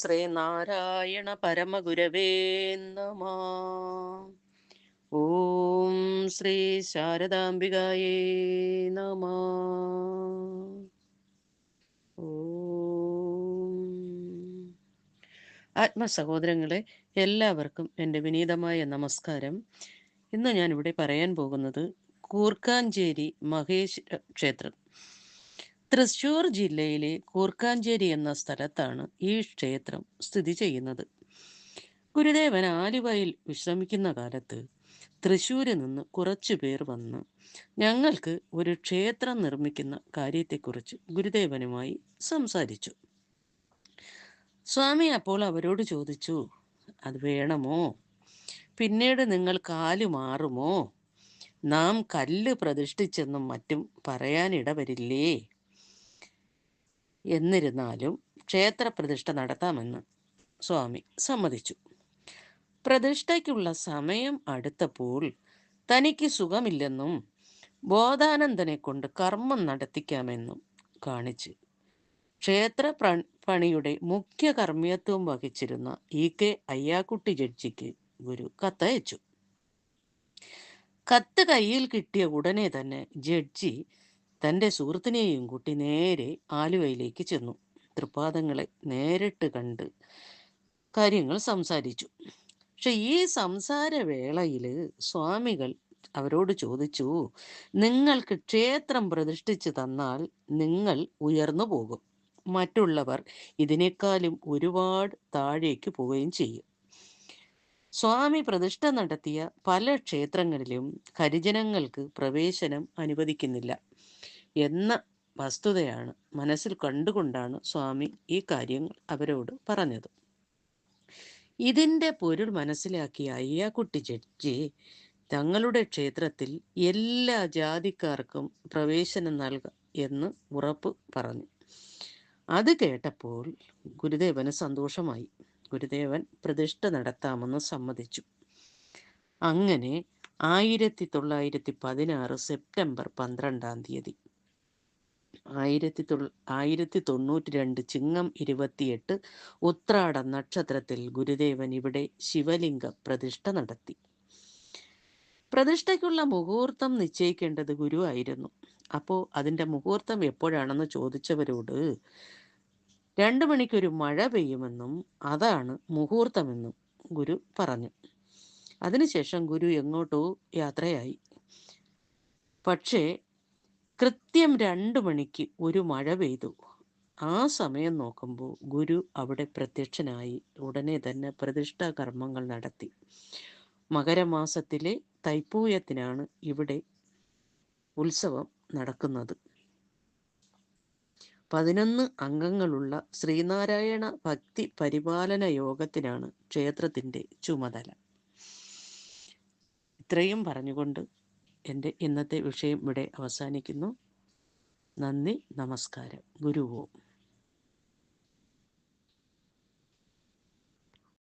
ശ്രീനാരായണ പരമഗുരവേ നമഃ. ഓം ശ്രീ ശാരദാംബികായേ നമഃ. ഓം. ആത്മസഹോദരങ്ങളെ, എല്ലാവർക്കും എൻ്റെ വിനീതമായ നമസ്കാരം. ഇന്ന് ഞാനിവിടെ പറയാൻ പോകുന്നത് കൂർക്കാഞ്ചേരി മഹേശ്വര ക്ഷേത്രം. തൃശ്ശൂർ ജില്ലയിലെ കൂർക്കാഞ്ചേരി എന്ന സ്ഥലത്താണ് ഈ ക്ഷേത്രം സ്ഥിതി ചെയ്യുന്നത്. ഗുരുദേവൻ ആലുവയിൽ വിശ്രമിക്കുന്ന കാലത്ത് തൃശ്ശൂരിൽ നിന്ന് കുറച്ചു പേർ വന്ന് ഞങ്ങൾക്ക് ഒരു ക്ഷേത്രം നിർമ്മിക്കുന്ന കാര്യത്തെക്കുറിച്ച് ഗുരുദേവനുമായി സംസാരിച്ചു. സ്വാമി അപ്പോൾ അവരോട് ചോദിച്ചു, അത് വേണമോ? പിന്നീട് നിങ്ങൾ കാലു മാറുമോ? നാം കല്ല് പ്രതിഷ്ഠിച്ചെന്നും മറ്റും പറയാനിടവരില്ലേ? എന്നിരുന്നാലും ക്ഷേത്രപ്രതിഷ്ഠ നടത്താമെന്ന് സ്വാമി സമ്മതിച്ചു. പ്രതിഷ്ഠയ്ക്കുള്ള സമയം അടുത്തപ്പോൾ തനിക്ക് സുഖമില്ലെന്നും ബോധാനന്ദനെ കൊണ്ട് കർമ്മം നടത്തിക്കാമെന്നും കാണിച്ച് ക്ഷേത്ര പണിയുടെ മുഖ്യ കർമ്മ്യത്വം വഹിച്ചിരുന്ന E.K. അയ്യാക്കുട്ടി ജഡ്ജിക്ക് ഗുരു കത്തയച്ചു. കത്ത് കയ്യിൽ കിട്ടിയ ഉടനെ തന്നെ ജഡ്ജി തൻ്റെ സുഹൃത്തിനെയും കൂട്ടി നേരെ ആലുവയിലേക്ക് ചെന്നു. തൃപ്പാദങ്ങളെ നേരിട്ട് കണ്ട് കാര്യങ്ങൾ സംസാരിച്ചു. പക്ഷെ ഈ സംസാരവേളയിൽ സ്വാമികൾ അവരോട് ചോദിച്ചു, നിങ്ങൾക്ക് ക്ഷേത്രം പ്രതിഷ്ഠിച്ചു തന്നാൽ നിങ്ങൾ ഉയർന്നു പോകും, മറ്റുള്ളവർ ഇതിനേക്കാളും ഒരുപാട് താഴേക്ക് പോവുകയും ചെയ്യും. സ്വാമി പ്രതിഷ്ഠ നടത്തിയ പല ക്ഷേത്രങ്ങളിലും ഹരിജനങ്ങൾക്ക് പ്രവേശനം അനുവദിക്കുന്നില്ല എന്ന വസ്തുതയാണ് മനസ്സിൽ കണ്ടുകൊണ്ടാണ് സ്വാമി ഈ കാര്യങ്ങൾ അവരോട് പറഞ്ഞത്. ഇതിൻ്റെ പൊരുൾ മനസ്സിലാക്കിയ അയ്യാക്കുട്ടി ജഡ്ജി തങ്ങളുടെ ക്ഷേത്രത്തിൽ എല്ലാ ജാതിക്കാർക്കും പ്രവേശനം നൽകാം എന്ന് ഉറപ്പ് പറഞ്ഞു. അത് കേട്ടപ്പോൾ ഗുരുദേവന് സന്തോഷമായി. ഗുരുദേവൻ പ്രതിഷ്ഠ നടത്താമെന്ന് സമ്മതിച്ചു. അങ്ങനെ 1916 സെപ്റ്റംബർ 12 1992 ചിങ്ങം 28 ഉത്രാട നക്ഷത്രത്തിൽ ഗുരുദേവൻ ഇവിടെ ശിവലിംഗ പ്രതിഷ്ഠ നടത്തി. പ്രതിഷ്ഠയ്ക്കുള്ള മുഹൂർത്തം നിശ്ചയിക്കേണ്ടത് ഗുരു ആയിരുന്നു. അപ്പോൾ അതിൻ്റെ മുഹൂർത്തം എപ്പോഴാണെന്ന് ചോദിച്ചവരോട് 2 മണിക്കൊരു മഴ പെയ്യുമെന്നും അതാണ് മുഹൂർത്തമെന്നും ഗുരു പറഞ്ഞു. അതിനുശേഷം ഗുരു എങ്ങോട്ടോ യാത്രയായി. പക്ഷേ കൃത്യം 2 മണിക്ക് ഒരു മഴ പെയ്തു. ആ സമയം നോക്കുമ്പോൾ ഗുരു അവിടെ പ്രത്യക്ഷനായി. ഉടനെ തന്നെ പ്രതിഷ്ഠാ കർമ്മങ്ങൾ നടത്തി. മകരമാസത്തിലെ തൈപ്പൂയത്തിനാണ് ഇവിടെ ഉത്സവം നടക്കുന്നത്. 11 അംഗങ്ങളുള്ള ശ്രീനാരായണ ഭക്തി പരിപാലന യോഗത്തിനാണ് ക്ഷേത്രത്തിൻ്റെ ചുമതല. ഇത്രയും പറഞ്ഞുകൊണ്ട് എൻ്റെ ഇന്നത്തെ വിഷയം ഇവിടെ അവസാനിക്കുന്നു. നന്ദി, നമസ്കാരം. ഗുരു ഓം.